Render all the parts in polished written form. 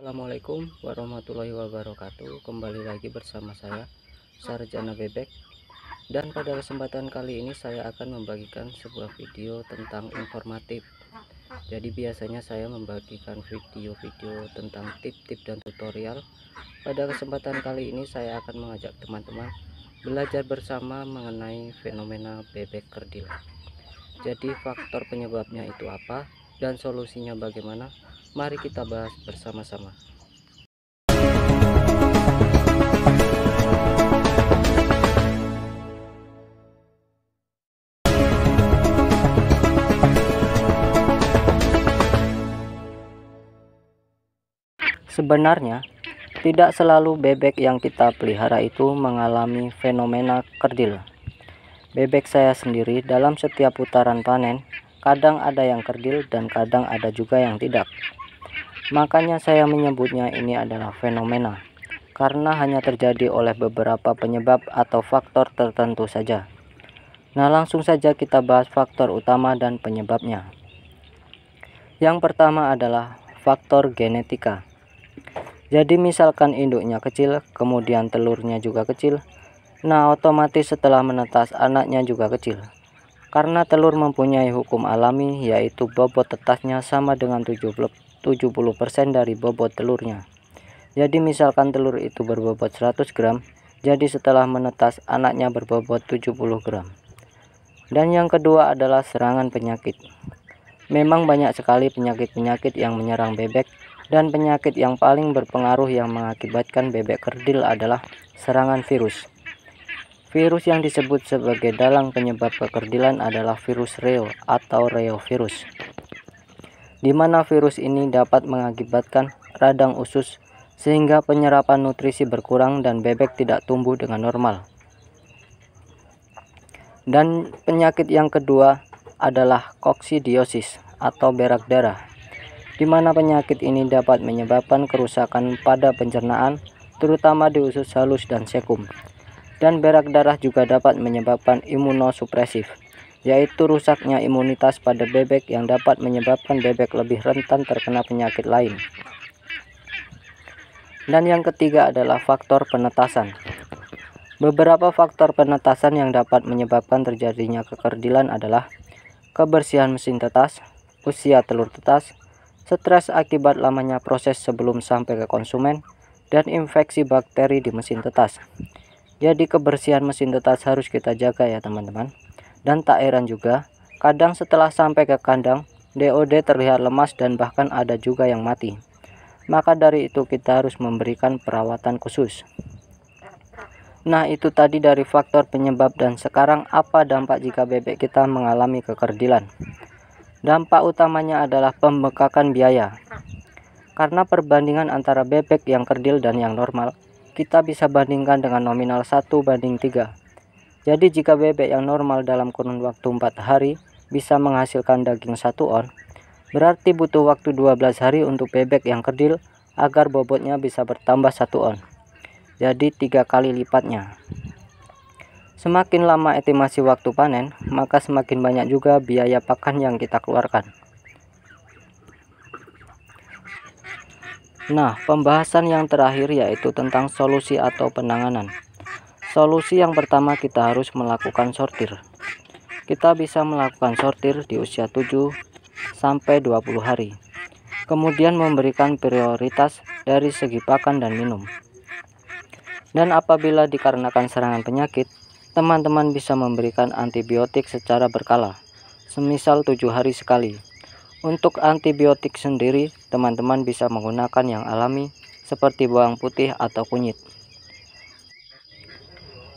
Assalamualaikum warahmatullahi wabarakatuh. Kembali lagi bersama saya Sarjana Bebek, dan pada kesempatan kali ini saya akan membagikan sebuah video tentang informatif. Jadi biasanya saya membagikan video-video tentang tip-tip dan tutorial. Pada kesempatan kali ini saya akan mengajak teman-teman belajar bersama mengenai fenomena bebek kerdil. Jadi faktor penyebabnya itu apa dan solusinya bagaimana? Mari kita bahas bersama-sama. Sebenarnya, tidak selalu bebek yang kita pelihara itu mengalami fenomena kerdil. Bebek saya sendiri dalam setiap putaran panen, kadang ada yang kerdil dan kadang ada juga yang tidak. Makanya saya menyebutnya ini adalah fenomena, karena hanya terjadi oleh beberapa penyebab atau faktor tertentu saja. Nah, langsung saja kita bahas faktor utama dan penyebabnya. Yang pertama adalah faktor genetika. Jadi misalkan induknya kecil, kemudian telurnya juga kecil, nah otomatis setelah menetas anaknya juga kecil. Karena telur mempunyai hukum alami, yaitu bobot tetasnya sama dengan 70% dari bobot telurnya. Jadi misalkan telur itu berbobot 100 gram, jadi setelah menetas anaknya berbobot 70 gram. Dan yang kedua adalah serangan penyakit. Memang banyak sekali penyakit-penyakit yang menyerang bebek, dan penyakit yang paling berpengaruh yang mengakibatkan bebek kerdil adalah serangan virus. Virus yang disebut sebagai dalang penyebab kekerdilan adalah virus Reo atau reovirus, di mana virus ini dapat mengakibatkan radang usus sehingga penyerapan nutrisi berkurang dan bebek tidak tumbuh dengan normal. Dan penyakit yang kedua adalah koksidiosis atau berak darah, di mana penyakit ini dapat menyebabkan kerusakan pada pencernaan, terutama di usus halus dan sekum. Dan berak darah juga dapat menyebabkan imunosupresif, yaitu rusaknya imunitas pada bebek yang dapat menyebabkan bebek lebih rentan terkena penyakit lain. Dan yang ketiga adalah faktor penetasan. Beberapa faktor penetasan yang dapat menyebabkan terjadinya kekerdilan adalah kebersihan mesin tetas, usia telur tetas, stres akibat lamanya proses sebelum sampai ke konsumen, dan infeksi bakteri di mesin tetas. Jadi kebersihan mesin tetas harus kita jaga ya teman-teman. Dan tak heran juga, kadang setelah sampai ke kandang, DOD terlihat lemas dan bahkan ada juga yang mati. Maka dari itu kita harus memberikan perawatan khusus. Nah, itu tadi dari faktor penyebab, dan sekarang apa dampak jika bebek kita mengalami kekerdilan? Dampak utamanya adalah pembengkakan biaya. Karena perbandingan antara bebek yang kerdil dan yang normal, kita bisa bandingkan dengan nominal 1:3. Jadi jika bebek yang normal dalam kurun waktu 4 hari bisa menghasilkan daging 1 on, berarti butuh waktu 12 hari untuk bebek yang kerdil agar bobotnya bisa bertambah 1 on. Jadi 3 kali lipatnya. Semakin lama estimasi waktu panen, maka semakin banyak juga biaya pakan yang kita keluarkan. Nah, pembahasan yang terakhir yaitu tentang solusi atau penanganan. Solusi yang pertama, kita harus melakukan sortir. Kita bisa melakukan sortir di usia 7 sampai 20 hari. Kemudian memberikan prioritas dari segi pakan dan minum. Dan apabila dikarenakan serangan penyakit, teman-teman bisa memberikan antibiotik secara berkala, semisal 7 hari sekali. Untuk antibiotik sendiri, teman-teman bisa menggunakan yang alami seperti bawang putih atau kunyit.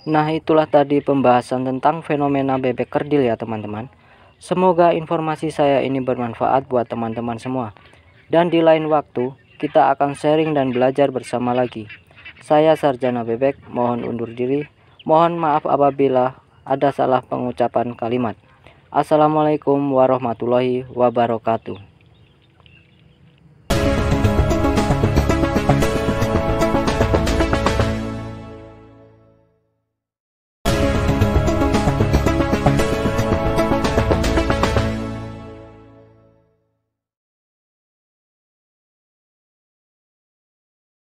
Nah, itulah tadi pembahasan tentang fenomena bebek kerdil ya teman-teman. Semoga informasi saya ini bermanfaat buat teman-teman semua. Dan di lain waktu, kita akan sharing dan belajar bersama lagi. Saya Sarjana Bebek, mohon undur diri. Mohon maaf apabila ada salah pengucapan kalimat. Assalamualaikum warahmatullahi wabarakatuh.